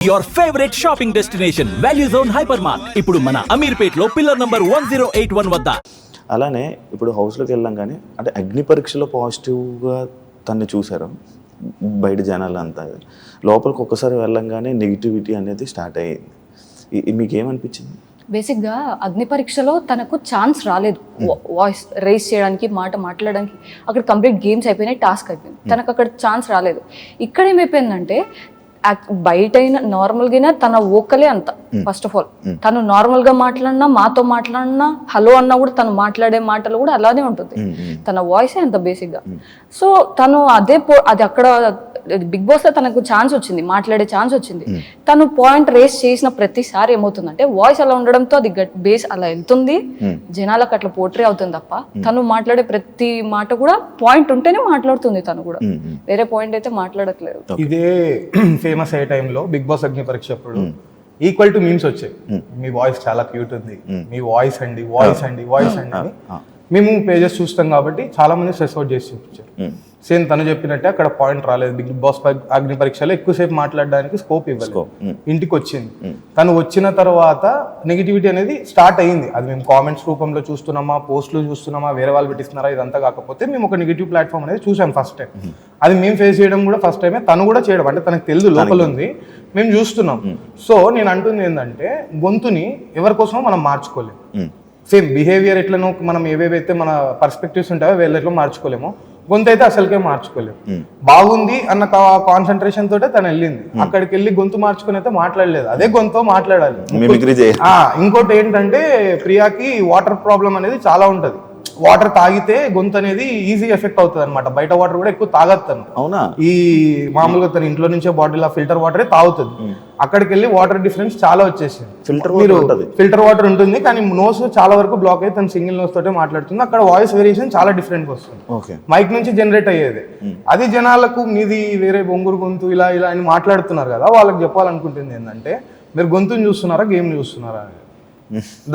Your favorite shopping destination, Value Zone Hypermart. ఇప్పుడు మన అమీర్పేట్లో pillar number 1081 వద్ద. అలానే ఇప్పుడు హౌస్లోకి వెళ్ళాం కానీ అంటే అగ్ని పరీక్షలో పాజిటివ్గా తన్ని చూసారు బయట జనాలంతా, లోపలికి ఒక్కసారి వెళ్ళంగానే నెగిటివిటీ అనేది స్టార్ట్ అయ్యింది. మీకు ఏమనిపించింది? బేసిక్గా అగ్ని పరీక్షలో తనకు ఛాన్స్ రాలేదు వాయిస్ రేస్ చేయడానికి, మాట్లాడడానికి. అక్కడ కంప్లీట్ గేమ్స్ అయిపోయినాయి, టాస్క్ అయిపోయింది, తనకు అక్కడ ఛాన్స్ రాలేదు. ఇక్కడ ఏమైపోయిందంటే బయట అయినా నార్మల్గా తన ఓకలే అంత. ఫస్ట్ ఆఫ్ ఆల్ తను నార్మల్గా మాట్లాడినా, మాతో మాట్లాడినా, హలో అన్నా కూడా తను మాట్లాడే మాటలు కూడా అలానే ఉంటుంది. తన వాయిసే అంత బేసిక్గా. సో తను అది అక్కడ బిగ్ బాస్ లో తనకు ఛాన్స్ వచ్చింది, మాట్లాడే ఛాన్స్ వచ్చింది. తను పాయింట్ రేస్ చేసిన ప్రతిసారి ఏమవుతుందంటే వాయిస్ అలా ఉండడంతో అది బేస్ అలా వెళ్తుంది, జనాలకు అట్లా పోర్ట్రే అవుతుంది తప్ప తను మాట్లాడే ప్రతి మాట కూడా పాయింట్ ఉంటేనే మాట్లాడుతుంది. తను కూడా వేరే పాయింట్ అయితే మాట్లాడట్లేదు. ఇదే ఫేమస్ అయ్యే టైంలో బిగ్ బాస్ అగ్ని పరీక్ష అప్పుడు ఈక్వల్ టు మీమ్స్ వచ్చాయి. మీ వాయిస్ చాలా క్యూట్ ఉంది, మీ వాయిస్ అండి అని. మేము పేజెస్ చూస్తాం కాబట్టి చాలా మంది స్ట్రెస్ అవుట్ చేసి చూపించారు. సేమ్ తను చెప్పినట్టే అక్కడ పాయింట్ రాలేదు. బిగ్ బాస్ అగ్ని పరీక్షలో ఎక్కువసేపు మాట్లాడడానికి స్కోప్ ఇవ్వలేదు. ఇంటికి వచ్చింది, తను వచ్చిన తర్వాత నెగిటివిటీ అనేది స్టార్ట్ అయ్యింది. అది మేము కామెంట్స్ రూపంలో చూస్తున్నామా, పోస్టులు చూస్తున్నామా, వేరే వాళ్ళు పెట్టిస్తున్నారా, ఇదంతా కాకపోతే మేము ఒక నెగిటివ్ ప్లాట్ఫామ్ అనేది చూసాం ఫస్ట్ టైం. అది మేము ఫేస్ చేయడం కూడా ఫస్ట్ టైమే, తను కూడా చేయడం. అంటే తనకు తెలుసు లోపల ఉంది, మేము చూస్తున్నాం. సో నేను అంటుంది ఏంటంటే గొంతుని ఎవరి కోసమో మనం మార్చుకోలేము. సేమ్ బిహేవియర్ ఎట్లనో మనం ఏవేవైతే మన పర్స్పెక్టివ్స్ ఉంటాయో వీళ్ళెట్లో మార్చుకోలేము, గొంతు అయితే అసలుకే మార్చుకోలేము. బాగుంది అన్న కాన్సన్ట్రేషన్ తోటే తను వెళ్ళింది. అక్కడికి వెళ్ళి గొంతు మార్చుకుని అయితే మాట్లాడలేదు, అదే గొంతు మాట్లాడాలి. ఇంకోటి ఏంటంటే ప్రియాకి వాటర్ ప్రాబ్లం అనేది చాలా ఉంటది. వాటర్ తాగితే గొంతు అనేది ఈజీ ఎఫెక్ట్ అవుతుంది అనమాట. బయట వాటర్ కూడా ఎక్కువ తాగదు తను. అవునా? ఈ మామూలుగా తన ఇంట్లో నుంచే బాటిల్ ఫిల్టర్ వాటరే తాగుతుంది. అక్కడికి వెళ్ళి వాటర్ డిఫరెన్స్ చాలా వచ్చేసింది. ఫిల్టర్ వాటర్ ఉంటుంది కానీ నోస్ చాలా వరకు బ్లాక్ అయ్యి తను సింగిల్ నోస్ తోటే మాట్లాడుతుంది. అక్కడ వాయిస్ వేరియేషన్ చాలా డిఫరెంట్ వస్తుంది, మైక్ నుంచి జనరేట్ అయ్యేది. అది జనాలకు మీది వేరే బొంగురు గొంతు ఇలా అని మాట్లాడుతున్నారు కదా, వాళ్ళకి చెప్పాలనుకుంటుంది ఏంటంటే మీరు గొంతుని చూస్తున్నారా, గేమ్ చూస్తున్నారా,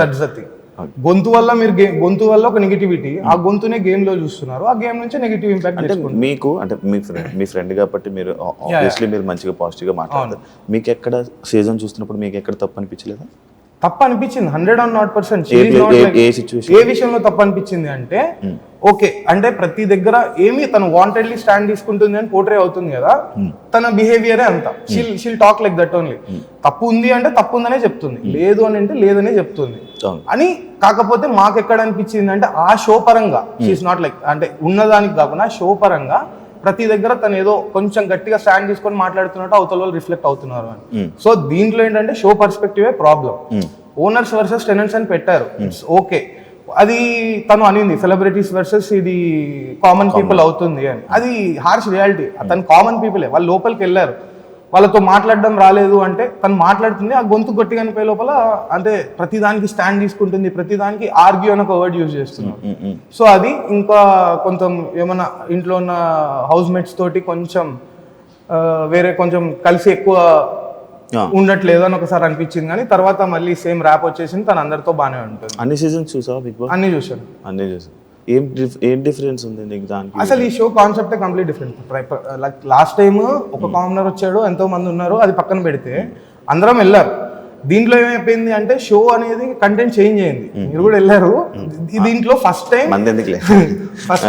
దట్స్ ద థింగ్. గొంతు వల్ల మీరు గొంతు వల్ల ఒక నెగిటివిటీ, ఆ గొంతునే గేమ్ లో చూస్తున్నారు, ఆ గేమ్ నుంచి నెగిటివ్ ఇంపాక్ట్. మీకు అంటే మీ ఫ్రెండ్ కాబట్టి మీరు ఆబ్వియస్లీ మీరు మంచిగా పాజిటివ్ గా మాట్లాడతారు. మీకు ఎక్కడ సీజన్ చూస్తున్నప్పుడు మీకు ఎక్కడ తప్పు అనిపించలేదా? తప్పు అనిపించింది 100%. ఏ విషయంలో తప్పు అనిపించింది అంటే ఓకే అంటే ప్రతి దగ్గర ఏమి తను వాంటెడ్లీ స్టాండ్ తీసుకుంటుంది అని పోర్ట్రే అవుతుంది కదా, తన బిహేవియరే అంతా. She'll talk like that only. తప్పు ఉంది అంటే తప్పు ఉందనే చెప్తుంది, లేదు అని అంటే లేదనే చెప్తుంది అని. కాకపోతే మాకు ఎక్కడ అనిపించింది అంటే ఆ షో పరంగా షీఈస్ నాట్ లైక్ అంటే ఉన్నదానికి కాకుండా షో పరంగా ప్రతి దగ్గర తను ఏదో కొంచెం గట్టిగా స్టాండ్ తీసుకొని మాట్లాడుతున్నట్టు అవతల వాళ్ళు రిఫ్లెక్ట్ అవుతున్నారు అని. సో దీంట్లో ఏంటంటే షో పర్స్పెక్టివే ప్రాబ్లం. ఓనర్స్ వర్సెస్ టెనెంట్స్ అని పెట్టారు, ఇట్స్ ఓకే. అది తను అనింది సెలబ్రిటీస్ వర్సెస్ ఇది కామన్ పీపుల్ అవుతుంది అని. అది హార్ష్ రియాలిటీ. తను కామన్ పీపులే, వాళ్ళు లోపలికి వెళ్ళారు, వాళ్ళతో మాట్లాడడం రాలేదు అంటే తను మాట్లాడుతుంది. ఆ గొంతు గట్టిగా అనిపోయే లోపల అంటే ప్రతిదానికి స్టాండ్ తీసుకుంటుంది, ప్రతిదానికి ఆర్గ్యూ అని ఒక వర్డ్ యూజ్ చేస్తున్నారు. సో అది ఇంకా కొంచెం ఏమన్నా ఇంట్లో ఉన్న హౌస్ మేట్స్ తోటి కొంచెం వేరే కొంచెం కలిసి ఎక్కువ ఉండట్లేదు అని ఒకసారి అనిపించింది. కానీ తర్వాత మళ్ళీ సేమ్ ర్యాప్ వచ్చేసింది, తను అందరితో బాగానే ఉంటుంది. అన్ని సీజన్స్ చూసావా బిగ్ బాస్? అన్ని చూసాను. ఏం డిఫరెన్స్ ఉంది నీకు దానికి? అసలు ఈ show concept complete different. Last time ఒక కామనర్ వచ్చాడు, ఎంతో మంది ఉన్నారు, అది పక్కన పెడితే అందరం వెళ్ళారు. దీంట్లో ఏమైపోయింది అంటే షో అనేది కంటెంట్ చేంజ్ అయింది. మీరు కూడా వెళ్ళారు. దీంట్లో ఫస్ట్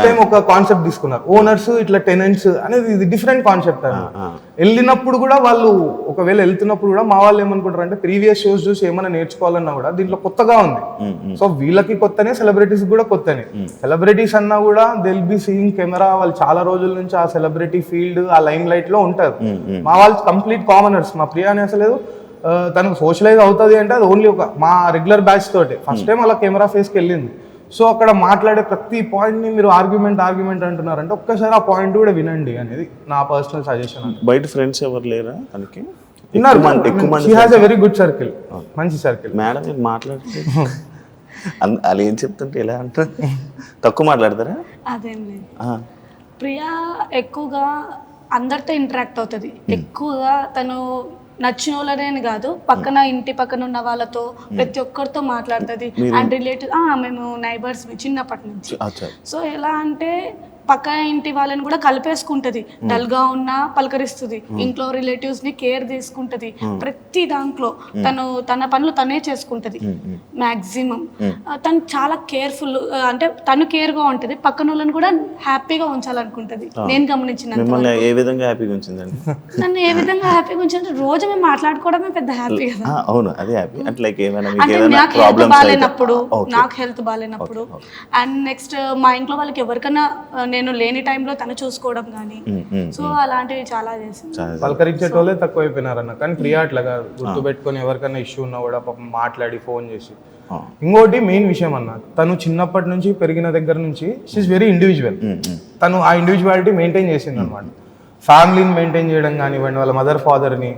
టైం ఒక కాన్సెప్ట్ తీసుకున్నారు, ఓనర్స్ ఇట్లా టెనెంట్స్ అనేది. ఇది డిఫరెంట్ కాన్సెప్ట్ అని. వెళ్ళినప్పుడు కూడా వాళ్ళు ఒకవేళ వెళ్తున్నప్పుడు కూడా మా వాళ్ళు ఏమనుకుంటారు అంటే ప్రీవియస్ షోస్ చూసి ఏమైనా నేర్చుకోవాలన్నా కూడా దీంట్లో కొత్తగా ఉంది. సో వీళ్ళకి కొత్తనే, సెలబ్రిటీస్ కూడా కొత్తనే. సెలబ్రిటీస్ అన్నా కూడా they will be seeing camera, వాళ్ళు చాలా రోజుల నుంచి ఆ సెలబ్రిటీ ఫీల్డ్ ఆ లైమ్ లైట్ లో ఉంటారు. మా వాళ్ళు కంప్లీట్ కామనర్స్. మా ప్రియా అని అసలు తనకు సోషలైజ్ అవుతుంది అంటే అది ఓన్లీ ఒక మా రెగ్యులర్ బ్యాచ్ తోటి ఫస్ట్ టైం అలా కెమెరా ఫేస్కి వెళ్ళింది. సో అక్కడ మాట్లాడే ప్రతి పాయింట్ని మీరు ఆర్గ్యుమెంట్ అంటున్నారంటే ఒక్కసారి ఆ పాయింట్ కూడా వినండి అనేది నా పర్సనల్ సజెషన్. బయట ఫ్రెండ్స్ ఎవరు లేరా తనకి? She has a very good circle, మంచి సర్కిల్. మేడం మీరు మాట్లాడితే అలా ఏం చెప్తుంటే ఎలా అంటారు? తక్కువ మాట్లాడతారా? అదేం లేదు, ప్రియా ఎక్కువగా అందరితో ఇంటరాక్ట్ అవుతుంది. ఎక్కువగా తను నచ్చిన వాళ్ళని కాదు, పక్కన ఇంటి పక్కన ఉన్న వాళ్ళతో ప్రతి ఒక్కరితో మాట్లాడుతుంది. అండ్ రిలేటివ్ మేము నైబర్స్ చిన్నప్పటి నుంచి. సో ఎలా అంటే పక్క ఇంటి వాళ్ళని కూడా కలిపేసుకుంటది, డల్ గా ఉన్నా పలకరిస్తుంది, ఇంట్లో రిలేటివ్స్ ని కేర్ తీసుకుంటది, ప్రతి దాంట్లో తన పనులు తనే చేసుకుంటది మాక్సిమం. తను చాలా కేర్ఫుల్, అంటే తను కేర్ గా ఉంటది, పక్కన వాళ్ళని కూడా హ్యాపీగా ఉంచాలనుకుంటది. నేను గమనించిన మిమ్మల్ని ఏ విధంగా హ్యాపీగా ఉంచిందండి? నన్ను ఏ విధంగా హ్యాపీగా ఉంచింది, రోజు మేము మాట్లాడుకోవడమే పెద్ద హ్యాపీ కదా. అవును, అదే హ్యాపీ. అంటే లైక్ ఏమైనా మీకు అంటే ఏమైనా నాకు హెల్త్ ప్రాబ్లమ్స్ బాగాలేనప్పుడు, నాకు హెల్త్ బాగాలేనప్పుడు, అండ్ నెక్స్ట్ మా ఇంట్లో వాళ్ళకి ఎవరికైనా నేను లేని టైంలో తను చూసుకోవడం కానీ, సో అలాంటివి చాలా చేసింది. పలకరించేటోళ్ళే తక్కువైపోయినారన్న. కానీ ప్రియా అట్లా కాదు, గుర్తుపెట్టుకొని ఎవరికైనా ఇష్యూ ఉన్నా కూడా పాపం మాట్లాడి ఫోన్ చేసి. ఇంకోటి మెయిన్ విషయం అన్న, తను చిన్నప్పటి నుంచి పెరిగిన దగ్గర నుంచి షీఈస్ వెరీ ఇండివిజువల్. తను ఆ ఇండివిజువాలిటీ మెయింటైన్ చేసింది అనమాట. ఫ్యామిలీని మెయింటైన్ చేయడం కానివ్వండి, వాళ్ళ మదర్ ఫాదర్ని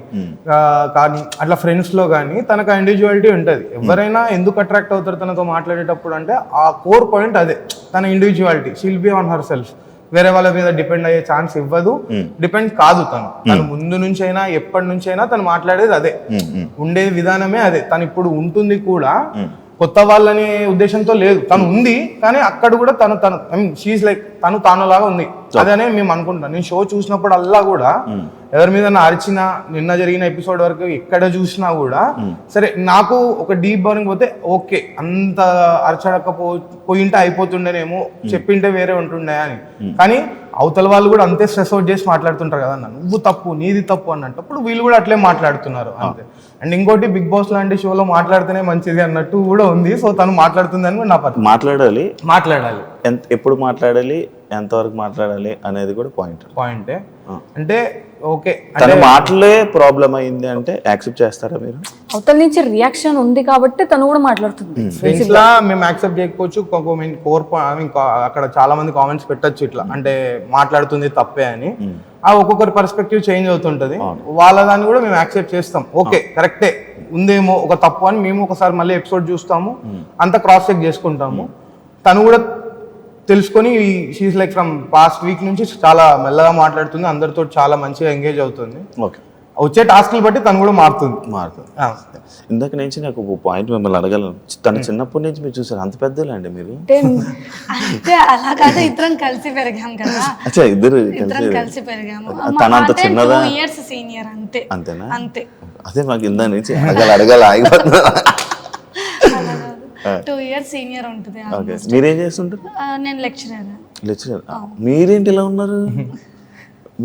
కానీ, అట్లా ఫ్రెండ్స్లో కానీ తనకు ఆ ఇండివిజువాలిటీ ఉంటుంది. ఎవరైనా ఎందుకు అట్రాక్ట్ అవుతారు తనతో మాట్లాడేటప్పుడు అంటే ఆ కోర్ పాయింట్ అదే, తన individuality. She'll be on her self. వేరే వాళ్ళ మీద డిపెండ్ అయ్యే ఛాన్స్ ఇవ్వదు, డిపెండ్ కాదు. తను ముందు నుంచి అయినా ఎప్పటి నుంచి అయినా తను మాట్లాడేది అదే, ఉండే విధానమే అదే. తను ఇప్పుడు ఉంటుంది కూడా కొత్త వాళ్ళని ఉద్దేశంతో లేదు, తను ఉంది. కానీ అక్కడ కూడా తను షీఈస్ లైక్ తానులాగా ఉంది. అదనే మేము అనుకుంటాం. నేను షో చూసినప్పుడు అల్లా కూడా ఎవరి మీద అరిచినా, నిన్న జరిగిన ఎపిసోడ్ వరకు ఎక్కడ చూసినా కూడా సరే, నాకు ఒక డీప్ బర్నింగ్ పోతే ఓకే, అంత పోయింటే అయిపోతుండేనేమో, చెప్పింటే వేరే ఉంటుండే అని. కానీ అవతల వాళ్ళు కూడా అంతే స్ట్రెస్ అవుట్ చేసి మాట్లాడుతుంటారు కదా, నువ్వు తప్పు, నీది తప్పు అన్నప్పుడు వీళ్ళు కూడా అట్లే మాట్లాడుతున్నారు అంతే. అండ్ ఇంకోటి, బిగ్ బాస్ లాంటి షోలో మాట్లాడితేనే మంచిది అన్నట్టు కూడా ఉంది. సో తను మాట్లాడుతుందని కూడా నా పట్ల మాట్లాడాలి. ఎప్పుడు మాట్లాడాలి, ఎంతవరకు మాట్లాడాలి అనేది కూడా పాయింటే. అంటే ఓకే, తన మాటలే ప్రాబ్లం అయింది అంటే యాక్సెప్ట్ చేస్తారా మీరు? అవతల నుంచి రియాక్షన్ ఉంది కాబట్టి తను కూడా మాట్లాడుతుంది. ఫ్రెండ్స్ లా మేము యాక్సెప్ట్ చేయకపోవచ్చు, అక్కడ చాలా మంది కామెంట్స్ పెట్టచ్చు ఇట్లా, అంటే మాట్లాడుతుంది తప్పే అని. ఆ ఒక్కొక్కరి పర్స్పెక్టివ్ చేంజ్ అవుతుంటది. వాళ్ళ దాన్ని కూడా మేము యాక్సెప్ట్ చేస్తాం. ఓకే, కరెక్టే ఉందేమో ఒక తప్పు అని మేము ఒకసారి మళ్ళీ ఎపిసోడ్ చూస్తాము, అంత క్రాస్ చెక్ చేసుకుంటాము. తను కూడా తెలుసుకొని she's like from past week నుంచి చాలా మెల్లగా మాట్లాడుతుంది, అందరితో చాలా మంచిగా ఎంగేజ్ అవుతుంది. ఓకే, వచ్చే టాస్క్లు బట్టి తను కూడా మారుతుంది. ఇందాక నుంచి నాకు ఒక పాయింట్ మిమ్మల్ని అడగలను. తను చిన్నప్పటి నుంచి మీరు చూసారు, అంత పెద్దలే అండి మీరు? అంటే అలా కాదు, ఇద్దరం కలిసి పెరిగాం కదా. అచ్చా, ఇద్దరు కలిసి పెరిగాము. తన అంత చిన్నదా? 2 years సీనియర్ అంతే. అంతేనా? అంతే. అదే మాకు ఇందా నుంచి అడగాల ఆగిపోతున్నా. 2 years సీనియర్ ఉంటుంది. మీరేం చేస్తుంటారు? నేను లెక్చరర్. మీరేంటి ఇలా ఉన్నారు?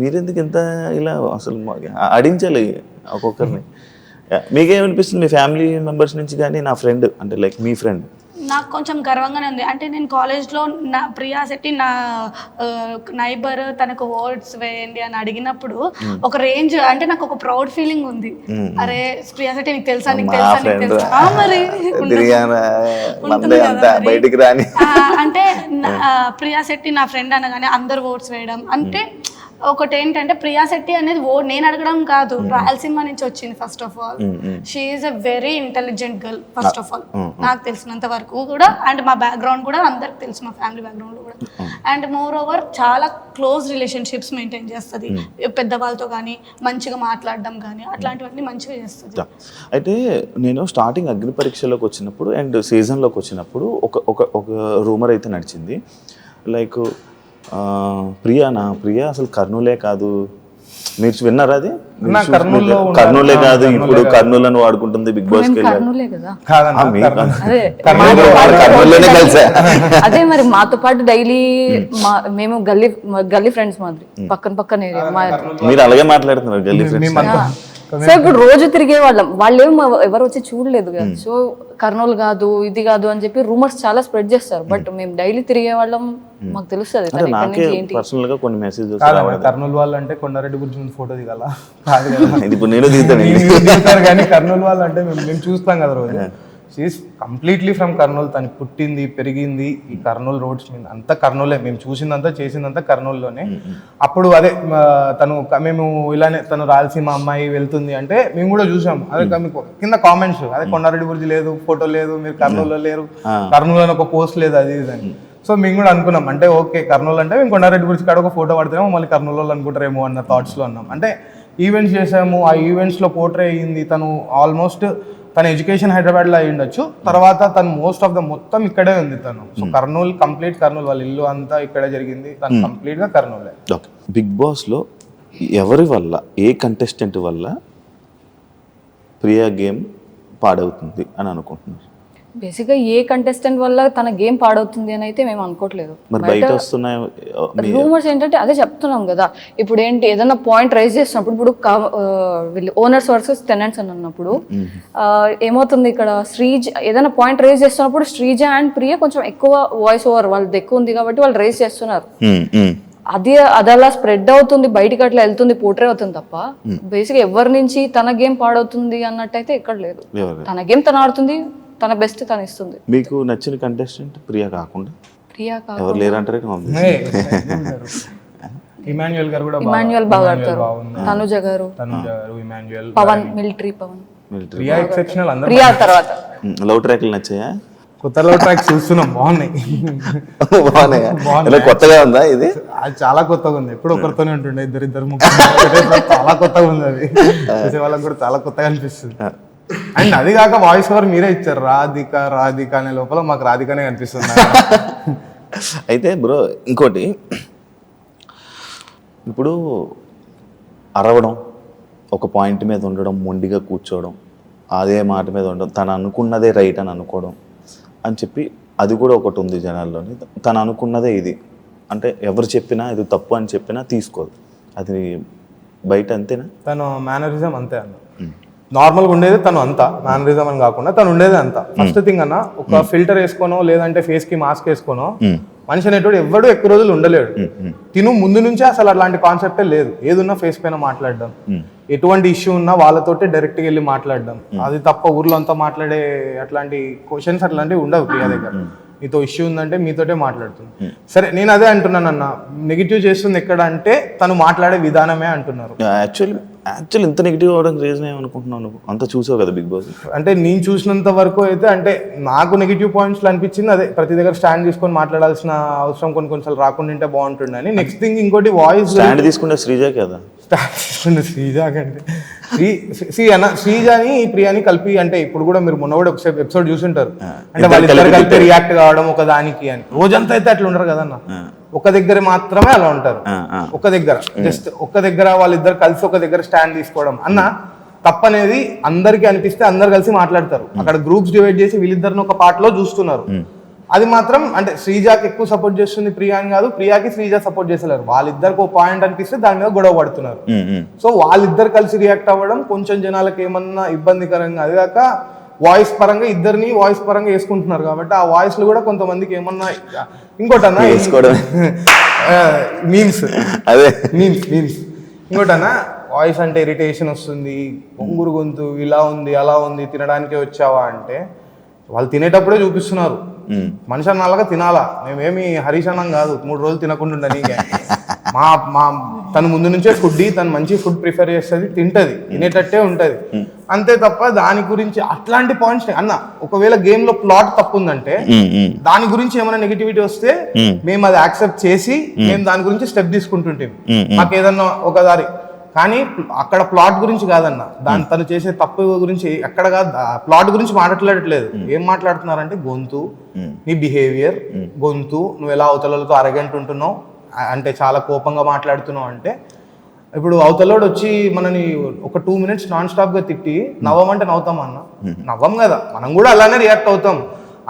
మీరెందుకు ఇంత ఇలా? అసలు ఆడించాలి ఒక్కొక్కరిని. మీకేమనిపిస్తుంది మీ ఫ్యామిలీ మెంబర్స్ నుంచి కానీ, నా ఫ్రెండ్ అంటే లైక్ మీ ఫ్రెండ్? నాకు కొంచెం గర్వంగానే ఉంది. అంటే నేను కాలేజ్లో నా ప్రియా శెట్టి నా నైబర్, తనకు వర్డ్స్ వేయండి అని అడిగినప్పుడు ఒక రేంజ్, అంటే నాకు ఒక ప్రౌడ్ ఫీలింగ్ ఉంది. అరే ప్రియా శెట్టి నీకు తెలుసా, నీకు తెలుసా మరి బయటికి రాని. అంటే ప్రియా శెట్టి నా ఫ్రెండ్ అనగానే అందరు వర్డ్స్ వేయడం. అంటే ఒకటి ఏంటంటే, ప్రియా శెట్టి అనేది నేను అడగడం కాదు, రాయలసీమ నుంచి వచ్చింది. First of all she is a very intelligent girl first of all, నాకు తెలిసినంత వరకు కూడా. అండ్ మా బ్యాక్గ్రౌండ్ కూడా అందరికి తెలుసు, మా ఫ్యామిలీ బ్యాక్గ్రౌండ్ కూడా. అండ్ మోర్ ఓవర్ చాలా క్లోజ్ రిలేషన్షిప్స్ మెయింటైన్ చేస్తుంది పెద్దవాళ్ళతో కానీ, మంచిగా మాట్లాడడం కానీ, అట్లాంటివన్నీ మంచిగా చేస్తుంది. అయితే నేను స్టార్టింగ్ అగ్ని పరీక్షలోకి వచ్చినప్పుడు అండ్ సీజన్లోకి వచ్చినప్పుడు ఒక రూమర్ అయితే నడిచింది, లైక్ ప్రియా అసలు కర్నూలే కాదు. మీరు విన్నారా అది? కర్నూలే కాదు, ఇప్పుడు కర్నూలు వాడుకుంటుంది బిగ్ బాస్ కి. అదే మరి మాతో పాటు డైలీ మేము గల్లీ ఫ్రెండ్స్ మాదిరి, పక్కన ఏరియా. మీరు అలాగే మాట్లాడుతున్నారు గల్లీ ఫ్రెండ్స్. సో ఇప్పుడు రోజు తిరిగే వాళ్ళం, వాళ్ళేమో ఎవరు వచ్చి చూడలేదు కదా. సో కర్నూలు కాదు, ఇది కాదు అని చెప్పి రూమర్స్ చాలా స్ప్రెడ్ చేస్తారు. బట్ మేము డైలీ తిరిగే వాళ్ళం, మాకు తెలుస్తుంది. కర్నూలు వాళ్ళు అంటే కొండారెడ్డి గురించి ఫోటో దిగాల కానీ కర్నూలు వాళ్ళు అంటే మేము చూస్తాం కదా రోజు. She's completely from Kurnool. తను పుట్టింది పెరిగింది ఈ కర్నూలు రోడ్స్ మీద, అంతా కర్నూలే. మేము చూసిందంతా చేసిందంతా కర్నూలులోనే. అప్పుడు అదే మేము ఇలానే తను రాయలసీమ అమ్మాయి వెళ్తుంది అంటే మేము కూడా చూసాం. అదే కింద కామెంట్స్, అదే కొండారెడ్డి గురించి లేదు, ఫోటో లేదు, మీరు కర్నూలులో లేరు, కర్నూలు అని ఒక పోస్ట్ లేదు, అది ఇది అని. సో మేము కూడా అనుకున్నాం, అంటే ఓకే కర్నూలు అంటే మేము కొండారెడ్డి గురించి కాడ ఒక ఫోటో పడితేమో మళ్ళీ కర్నూలు అనుకుంటారేమో అన్న థాట్స్లో ఉన్నాం. అంటే ఈవెంట్స్ చేసాము, ఆ ఈవెంట్స్లో పోర్ట్రే అయ్యింది. తను ఆల్మోస్ట్ తన ఎడ్యుకేషన్ హైదరాబాద్లో అయి ఉండొచ్చు, తర్వాత తను మోస్ట్ ఆఫ్ ద మొత్తం ఇక్కడే ఉంది తను. సో కర్నూలు కర్నూలు, వాళ్ళ ఇల్లు అంతా ఇక్కడే జరిగింది, తను కంప్లీట్గా కర్నూలే. ఓకే, బిగ్ బాస్లో ఎవరి వల్ల, ఏ కంటెస్టెంట్ వల్ల ప్రియా గేమ్ పాడవుతుంది అని అనుకుంటున్నారు? బేసిక్గా ఏ కంటెస్టెంట్ వల్ల తన గేమ్ పాడవుతుంది అని అయితే మేము అనుకోవట్లేదు. మరి బయట వస్తున్నాయి రూమర్స్ ఏంటంటే అదే చెప్తున్నాం కదా, ఇప్పుడు ఏంటి ఏదైనా పాయింట్ రైజ్ చేస్తున్నప్పుడు, ఇప్పుడు వీళ్ళు ఓనర్స్ వర్సెస్ టెనెంట్స్ అని అన్నప్పుడు ఏమవుతుంది, ఇక్కడ శ్రీజ ఏదైనా పాయింట్ రైజ్ చేస్తున్నప్పుడు శ్రీజ అండ్ ప్రియ కొంచెం ఎక్కువ వాయిస్ ఓవర్ వాళ్ళది ఎక్కువ ఉంది కాబట్టి వాళ్ళు రైజ్ చేస్తున్నారు. అది అలా స్ప్రెడ్ అవుతుంది, బయటికి అట్లా వెళ్తుంది, పోట్రే అవుతుంది తప్ప బేసిక్ ఎవరి నుంచి తన గేమ్ పాడవుతుంది అన్నట్టయితే ఎక్కడ లేదు. తన గేమ్ తను ఆడుతుంది, తన బెస్ట్ తను ఇస్తుంది. మీకు నచ్చిన కంటెస్టెంట్ ప్రియా కాకుండా ప్రియా ఎవరు లేరంటారే? ఇమాన్యుయల్ గారు కూడా ఇమాన్యుయల్ బాగా ఆడతారు, తనుజ గారు, ఇమాన్యుయల్, పవన్, మిలిటరీ పవన్, ప్రియా ఎక్సెప్షనల్. అందరూ ప్రియా తర్వాత లవ్ ట్రాక్లు నచ్చాయా? కొత్త లవ్ ట్రాక్స్ చూస్తున్నాం, బాగున్నాయి. కొత్తగా ఉందా ఇది? అది చాలా కొత్తగా ఉంది, ఎప్పుడు ఒకరితోనే ఉంటుండే, ఇద్దరు ముగ్గురు, చాలా కొత్తగా ఉంది. అది చూసే వాళ్ళకి కూడా చాలా కొత్తగా అనిపిస్తుంది. అండ్ అది కాక వాయిస్ ఓవర్ మీరే ఇచ్చారు, రాధిక అనే లోపల మాకు రాధికనే కనిపిస్తుంది. అయితే బ్రో ఇంకోటి, ఇప్పుడు అరవడం, ఒక పాయింట్ మీద ఉండడం, మొండిగా కూర్చోవడం, అదే మాట మీద ఉండడం, తను అనుకున్నదే రైట్ అని అనుకోవడం అని చెప్పి అది కూడా ఒకటి ఉంది జనాల్లోని. తను అనుకున్నదే ఇది అంటే ఎవరు చెప్పినా ఇది తప్పు అని చెప్పినా తీసుకోదు, అది బయట అంతేనా? తను మేనరిజం అంతే అన్న, నార్మల్గా ఉండేది తను అంతా, మేనరిజం అని కాకుండా తను ఉండేది అంతా. ఫస్ట్ థింగ్ అన్న, ఒక ఫిల్టర్ వేసుకోనో లేదంటే ఫేస్ కి మాస్క్ వేసుకోనో మనిషి అనేటువంటి ఎవడు ఎక్కువ రోజులు ఉండలేడు. తిను ముందు నుంచే అసలు అలాంటి కాన్సెప్టే లేదు, ఏదున్నా ఫేస్ పైన మాట్లాడడం, ఎటువంటి ఇష్యూ ఉన్నా వాళ్ళతోటి డైరెక్ట్గా వెళ్ళి మాట్లాడడం, అది తప్ప ఊర్లో అంతా మాట్లాడే అట్లాంటి క్వశ్చన్స్ అట్లాంటివి ఉండవు ప్రియా దగ్గర. మీతో ఇష్యూ ఉందంటే మీతోటే మాట్లాడుతుంది. సరే, నేను అదే అంటున్నాను అన్న, నెగిటివ్ చేస్తుంది ఎక్కడ అంటే తను మాట్లాడే విధానమే అంటున్నారు. యాక్చువల్లీ ఇంత నెగిటివ్ అవడానికి రీజన్ ఏమనుకుంటున్నావు నువ్వు? అంత చూసావు కదా బిగ్ బాస్. అంటే నేను చూసినంత వరకు అయితే, అంటే నాకు నెగిటివ్ పాయింట్స్లో అనిపించింది అదే, ప్రతి దగ్గర స్టాండ్ తీసుకొని మాట్లాడాల్సిన అవసరం కొన్నిసార్లు రాకుండా ఉంటే బాగుంటుండే అని. నెక్స్ట్ థింగ్ ఇంకోటి, వాయిస్ స్టాండ్ తీసుకుంటే శ్రీజ కదా, శ్రీజ కంటే శ్రీజాని ప్రియాని కలిపి, అంటే ఇప్పుడు కూడా మీరు మొన్న కూడా ఒక ఎపిసోడ్ చూసుంటారు, అంటే వాళ్ళిద్దరు కలిపి రియాక్ట్ కావడం ఒక దానికి అని. రోజంతా అయితే అట్లా ఉండరు కదన్న, ఒక దగ్గర మాత్రమే అలా ఉంటారు. ఒక దగ్గర జస్ట్ ఒక దగ్గర వాళ్ళిద్దరు కలిసి ఒక దగ్గర స్టాండ్ తీసుకోవడం అన్న తప్పనేది అందరికీ అనిపిస్తే అందరు కలిసి మాట్లాడతారు. అక్కడ గ్రూప్స్ డివైడ్ చేసి వీళ్ళిద్దరిని ఒక పార్ట్ లో చూస్తున్నారు. అది మాత్రం అంటే శ్రీజాకి ఎక్కువ సపోర్ట్ చేస్తుంది ప్రియా అని కాదు, ప్రియాకి శ్రీజా సపోర్ట్ చేసేలేరు. వాళ్ళిద్దరికి ఒక పాయింట్ అనిపిస్తే దాని మీద గొడవ పడుతున్నారు. సో వాళ్ళిద్దరు కలిసి రియాక్ట్ అవ్వడం కొంచెం జనాలకు ఏమన్నా ఇబ్బందికరంగా, అది కాక వాయిస్ పరంగా ఇద్దరిని వాయిస్ పరంగా వేసుకుంటున్నారు కాబట్టి ఆ వాయిస్ లో కూడా కొంతమందికి ఏమన్నా ఇంకోటన్నా మీమ్స్ ఇంకోటన్నా వాయిస్ అంటే ఇరిటేషన్ వస్తుంది, పొంగురు గొంతు ఇలా ఉంది అలా ఉంది, తినడానికే వచ్చావా అంటే వాళ్ళు తినేటప్పుడే చూపిస్తున్నారు. మనిషి అన్నలాగా తినాలా, మేమేమి హరీష్ అన్నం కాదు 3 రోజులు తినకుండా ఉండని. మా తను ముందు నుంచే తను మంచి ఫుడ్ ప్రిఫర్ చేస్తుంది, తింటది, తినేటట్టే ఉంటది అంతే తప్ప దాని గురించి అట్లాంటి పాయింట్స్ అన్న. ఒకవేళ గేమ్ లో ప్లాట్ తప్పు ఉందంటే దాని గురించి ఏమైనా నెగిటివిటీ వస్తే మేము అది యాక్సెప్ట్ చేసి మేము దాని గురించి స్టెప్ తీసుకుంటుంటాం, మాకు ఏదన్నా ఒక దారి. కానీ అక్కడ ప్లాట్ గురించి కాదన్న, తను చేసే తప్పు గురించి ఎక్కడ కాదు, ప్లాట్ గురించి మాట్లాడట్లేదు. ఏం మాట్లాడుతున్నారంటే గొంతు, నీ బిహేవియర్, గొంతు, నువ్వు ఎలా అవతలతో అరగంట ఉంటున్నావు, అంటే చాలా కోపంగా మాట్లాడుతున్నావు. అంటే ఇప్పుడు అవతలోడు వచ్చి మనని ఒక 2 minutes నాన్ స్టాప్ గా తిట్టి నవ్వమంటే నవ్వుతాం అన్న? నవ్వం కదా, మనం కూడా అలానే రియాక్ట్ అవుతాం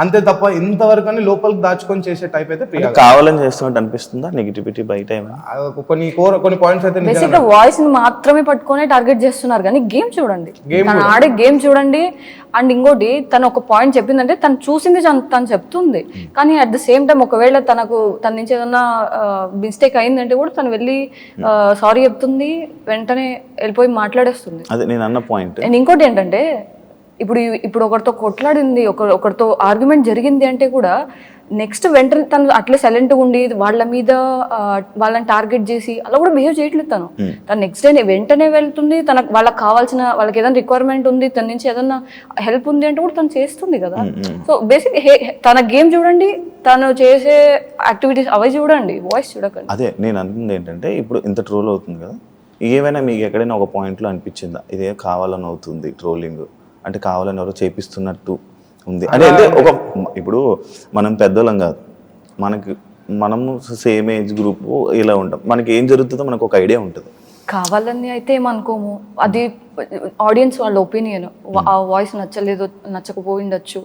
అంతే తప్ప ఇంతవరకు అని లోపలికి దాచుకొని చేసే టైప్ అయితే ప్రియా కావాలని చేస్తున్నట్టు అనిపిస్తుందా నెగిటివిటీ బయట? కొన్ని పాయింట్స్ అయితే బేసిక్గా వాయిస్ ని మాత్రమే పట్టుకొని టార్గెట్ చేస్తున్నారు. కానీ గేమ్ చూడండి, తను ఆడే గేమ్ చూడండి. అండ్ ఇంకోటి, తను ఒక పాయింట్ చెప్పిందంటే తను చూసింది తను చెప్తుంది, కానీ అట్ ద సేమ్ టైం ఒకవేళ తన నుంచి ఏదన్నా మిస్టేక్ అయిందంటే కూడా తను వెళ్ళి సారీ చెప్తుంది, వెంటనే వెళ్ళిపోయి మాట్లాడేస్తుంది. అదే నేను అన్న పాయింట్. అండ్ ఇంకోటి ఏంటంటే, ఇప్పుడు ఒకరితో కొట్లాడింది, ఒకరితో ఆర్గ్యుమెంట్ జరిగింది అంటే కూడా నెక్స్ట్ వెంటనే తను అట్లే సైలెంట్గా ఉండి వాళ్ళ మీద వాళ్ళని టార్గెట్ చేసి అలా కూడా బిహేవ్ చేయట్లేదు. తను నెక్స్ట్ డే వెంటనే వెళ్తుంది, వాళ్ళకి కావాల్సిన వాళ్ళకి ఏదైనా రిక్వైర్మెంట్ ఉంది, తన నుంచి ఏదన్నా హెల్ప్ ఉంది అంటే కూడా తను చేస్తుంది కదా. సో బేసిక్ తన గేమ్ చూడండి, తను చేసే యాక్టివిటీస్ అవి చూడండి, వాయిస్ చూడకండి. అదే నేను అనుకుంది ఏంటంటే, ఇప్పుడు ఇంత ట్రోల్ అవుతుంది కదా, ఏమైనా మీకు ఎక్కడైనా ఒక పాయింట్లో అనిపించిందా ఇదే కావాలని అవుతుంది ట్రోలింగ్ అంటే కావాలని ఎవరో చేపిస్తున్నట్టు ఉంది అని. అంటే ఒక ఇప్పుడు మనం పెద్దోళ్ళం కాదు, మనము సేమ్ ఏజ్ గ్రూప్ ఇలా ఉంటాం, మనకి ఏం జరుగుతుందో మనకు ఒక ఐడియా ఉంటుంది. కావాలని అయితే ఏమనుకోము, అది ఆడియన్స్ వాళ్ళ ఒపీనియన్. ఆ వాయిస్ నచ్చలేదు, నచ్చకపోయిండొచ్చు,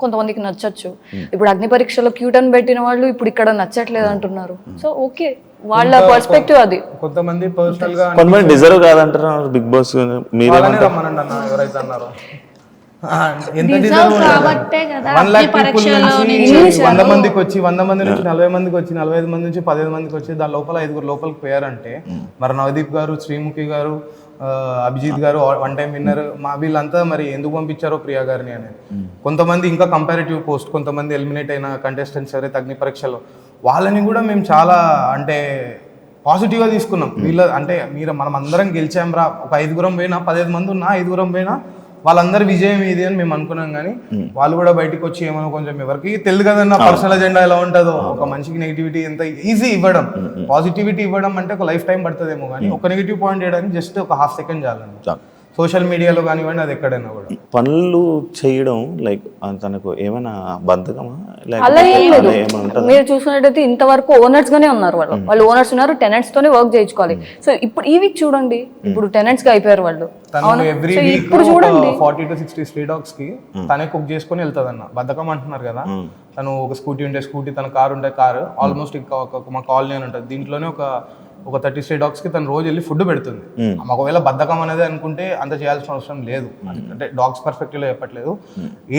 కొంతమందికి నచ్చచ్చు. ఇప్పుడు అగ్ని పరీక్షలో క్యూట్ అని పెట్టిన వాళ్ళు ఇప్పుడు ఇక్కడ నచ్చట్లేదు అంటున్నారు. సో ఓకే, వాళ్ళ పర్స్పెక్టివ్ అది. కొంతమంది పర్సనల్ గా కొంతమంది డిజర్వ్ కాదంటారు బిగ్ బాస్. వాళ్ళనే రమ్మనండి అన్న ఎవరైతే అన్నారో. ఎంత Deserve కాబట్టే కదా 1 lakh అగ్ని పరీక్షలో నుంచి 100 మందికి వచ్చి 100 మంది నుంచి 40 మందికి వచ్చి 45 మంది నుంచి 15 మందికి వచ్చి దాని లోపల 5 లోపలికి పోయారంటే మరి నవదీప్ గారు, శ్రీముఖి గారు, అభిజిత్ గారు 1 టైం విన్నర్, మా వీళ్ళంతా మరి ఎందుకు పంపించారో ప్రియా గారిని అనేది. కొంతమంది ఇంకా కంపారిటివ్ పోస్ట్, కొంతమంది ఎలిమినేట్ అయిన కంటెస్టెంట్స్ ఎవరైతే అగ్ని పరీక్షలో వాళ్ళని కూడా మేము చాలా అంటే పాజిటివ్గా తీసుకున్నాం. వీళ్ళ అంటే మనం అందరం గెలిచాం రా, ఒక 5గురం పోయినా 15 మంది ఉన్నా 5గురం పోయినా వాళ్ళందరి విజయం ఇది అని మేము అనుకున్నాం. కానీ వాళ్ళు కూడా బయటకు వచ్చి ఏమో కొంచెం ఎవరికి తెలియదు కదన్న పర్సనల్ అజెండా ఎలా ఉంటుందో. ఒక మనిషికి నెగిటివిటీ ఎంత ఈజీ ఇవ్వడం, పాజిటివిటీ ఇవ్వడం అంటే ఒక లైఫ్ టైం పడుతుందేమో, కానీ ఒక నెగిటివ్ పాయింట్ చేయడానికి జస్ట్ ఒక హాఫ్ సెకండ్ చాలండి. సోషల్ మీడియాలో కానివ్వండి, అది ఎక్కడైనా కూడా. పనులు చేయడం లైక్ తనకు ఏమైనా బద్ధకమా అలా ఏం లేదు. ఏమైనా మీరు చూసినట్టయితే ఇంతవరకు ఓనర్స్ గానే ఉన్నారు వాళ్ళు ఓనర్స్ ఉన్నారు, టెనెంట్స్ తోనే వర్క్ చేయించుకోవాలి. సో ఇప్పుడు ఈ వీక్ చూడండి, ఇప్పుడు టెనెంట్స్ గా అయిపోయారు వాళ్ళు. తను ఎవ్రీ వీక్ ఇప్పుడు చూడండి 40 to 60 స్ట్రీట్ డాగ్స్ కి తనే కుక్ చేసుకుని వెళ్తుంది అన్న. బద్ధకం అంటున్నారు కదా, తను ఒక స్కూటీ ఉంటే స్కూటీ, తన కారు ఉంటే కారు, ఆల్మోస్ట్ మా కాలనీ అని ఉంటుంది, దీంట్లోనే ఒక 30 స్ట్రీట్ డాగ్స్ కి తను రోజు వెళ్ళి ఫుడ్ పెడుతుంది. ఒకవేళ బద్ధకం అనేది అనుకుంటే అంత చేయాల్సిన అవసరం లేదు. అంటే డాగ్స్ పర్స్పెక్టివ్ లో చెప్పట్లేదు,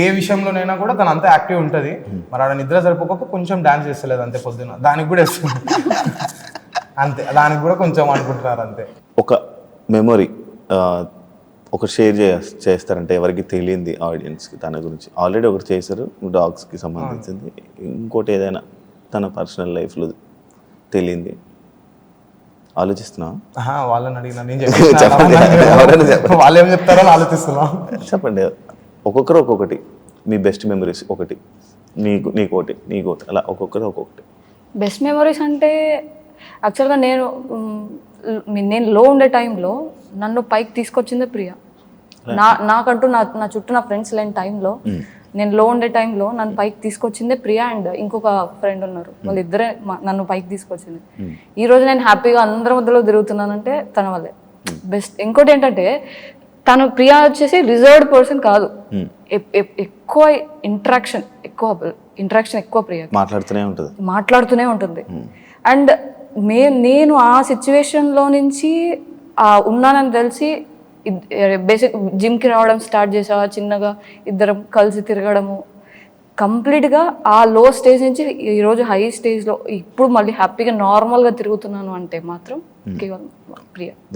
ఏ విషయంలోనైనా కూడా తను అంత యాక్టివ్ ఉంటుంది. మరి ఆడ నిద్ర సరిపోక కొంచెం డాన్స్ చేస్తలేదు అంతే, పొద్దున దానికి కూడా వేస్తుంది అంతే, దానికి కూడా కొంచెం అనుకుంటున్నారు అంతే. ఒక మెమొరీ ఒక షేర్ చేస్తారంటే ఎవరికి తెలియంది ఆడియన్స్కి తన గురించి. ఆల్రెడీ ఒకటి చేశారు డాగ్స్కి సంబంధించింది, ఇంకోటి ఏదైనా తన పర్సనల్ లైఫ్లో తెలియంది ఆలోచిస్తున్నా. వాళ్ళని అడిగినా నేను చెప్పి వాళ్ళు ఏం చెప్తారో ఆలోచిస్తున్నా. చెప్పండి, ఒక్కొక్కరు ఒక్కొక్కటి మీ బెస్ట్ మెమరీస్, ఒకటి నీకోటి అలా ఒక్కొక్కరు ఒక్కొక్కటి. బెస్ట్ మెమరీస్ అంటే యాక్చువల్గా నేను లో ఉండే టైంలో నన్ను పైకి తీసుకొచ్చిందే ప్రియా. నాకంటూ నా చుట్టూ నా ఫ్రెండ్స్ లేని టైంలో, నేను లో ఉండే టైంలో నన్ను పైకి తీసుకొచ్చిందే ప్రియా అండ్ ఇంకొక ఫ్రెండ్ ఉన్నారు, వాళ్ళిద్దరే నన్ను పైకి తీసుకొచ్చింది. ఈ రోజు నేను హ్యాపీగా అందరి మధ్యలో తిరుగుతున్నానంటే తన వల్లే. బెస్ట్ ఇంకోటి ఏంటంటే తను ప్రియా వచ్చేసి రిజర్వ్డ్ పర్సన్ కాదు, ఎక్కువ ఇంటరాక్షన్ ఎక్కువ ప్రియా మాట్లాడుతూనే ఉంటుంది. అండ్ నేను ఆ సిచ్యువేషన్లో నుంచి ఉన్నానని తెలిసి బేసిక్ జిమ్కి రావడం స్టార్ట్ చేసా, చిన్నగా ఇద్దరం కలిసి తిరగడము, కంప్లీట్గా ఆ లో స్టేజ్ నుంచి ఈరోజు హై స్టేజ్లో ఇప్పుడు మళ్ళీ హ్యాపీగా నార్మల్గా తిరుగుతున్నాను అంటే మాత్రం కేవలం ప్రియా.